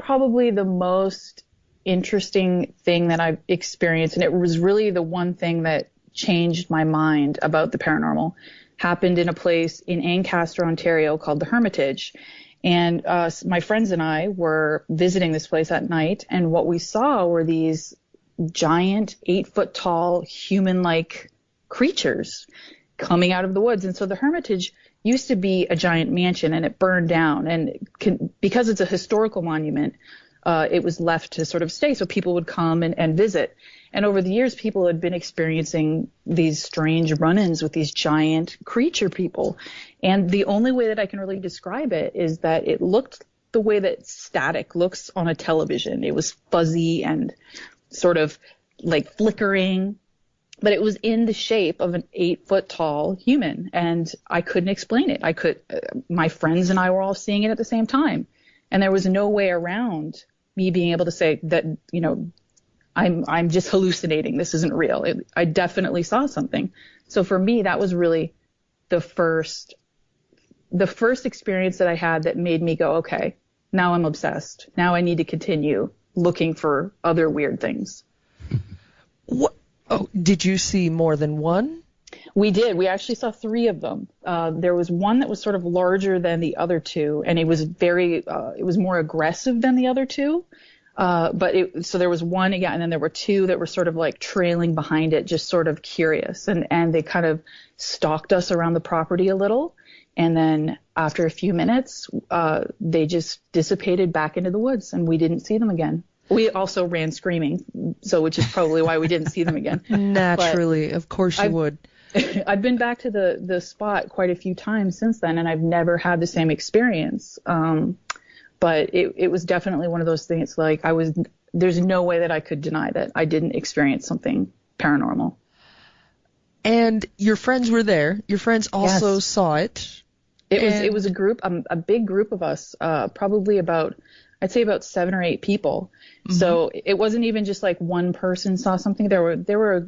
probably the most interesting thing that I've experienced, and it was really the one thing that changed my mind about the paranormal. Happened in a place in Ancaster, Ontario called the Hermitage. And my friends and I were visiting this place at night, and what we saw were these giant 8-foot tall human-like creatures coming out of the woods. And so the Hermitage used to be a giant mansion, and it burned down. And because it's a historical monument, it was left to sort of stay so people would come and visit. And over the years, people had been experiencing these strange run-ins with these giant creature people. And the only way that I can really describe it is that it looked the way that static looks on a television. It was fuzzy and sort of like flickering, but it was in the shape of an 8-foot tall human. And I couldn't explain it. My friends and I were all seeing it at the same time. And there was no way around me being able to say that, I'm just hallucinating. This isn't real. I definitely saw something. So for me, that was really the first experience that I had that made me go, okay, now I'm obsessed. Now I need to continue looking for other weird things. What? Oh, did you see more than one? We did. We actually saw 3 of them. There was one that was sort of larger than the other 2, and it was it was more aggressive than the other 2. So there was one, yeah, and then there were 2 that were sort of like trailing behind it, just sort of curious, and they kind of stalked us around the property a little. And then after a few minutes, they just dissipated back into the woods, and we didn't see them again. We also ran screaming, which is probably why we didn't see them again. Naturally, of course you would. I've been back to the spot quite a few times since then, and I've never had the same experience. But it was definitely one of those things, like there's no way that I could deny that I didn't experience something paranormal. And your friends were there. Your friends also Yes. saw it. It was a group, a big group of us, probably I'd say about 7 or 8 people. Mm-hmm. So it wasn't even just like one person saw something. There were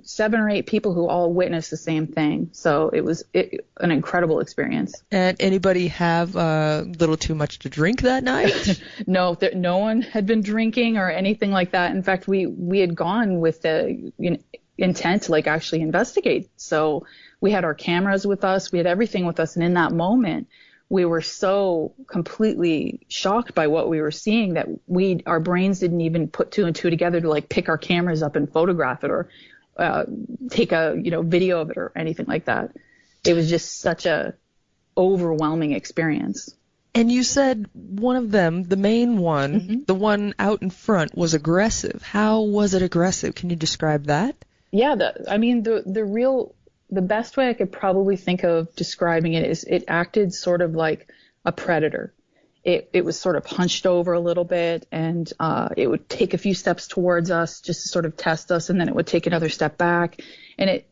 7 or 8 people who all witnessed the same thing. So it was an incredible experience. And anybody have a little too much to drink that night? No, no one had been drinking or anything like that. In fact, we had gone with the intent to like actually investigate. So we had our cameras with us. We had everything with us. And in that moment, we were so completely shocked by what we were seeing that our brains didn't even put 2 and 2 together to like pick our cameras up and photograph it or take a video of it or anything like that. It was just such a overwhelming experience. And you said one of them, the main one, mm-hmm. the one out in front, was aggressive. How was it aggressive? Can you describe that? Yeah, the best way I could probably think of describing it is it acted sort of like a predator. It was sort of hunched over a little bit, and it would take a few steps towards us just to sort of test us, and then it would take another step back. And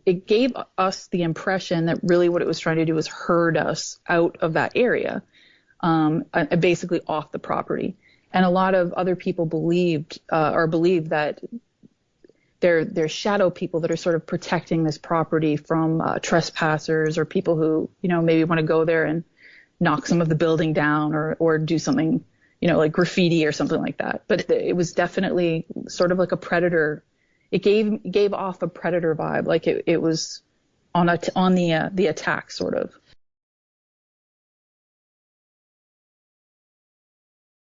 it gave us the impression that really what it was trying to do was herd us out of that area, basically off the property. And a lot of other people believe that they're shadow people that are sort of protecting this property from trespassers or people who, maybe want to go there and knock some of the building down or do something, like graffiti or something like that. But it was definitely sort of like a predator. It gave off a predator vibe, like it was on the attack sort of.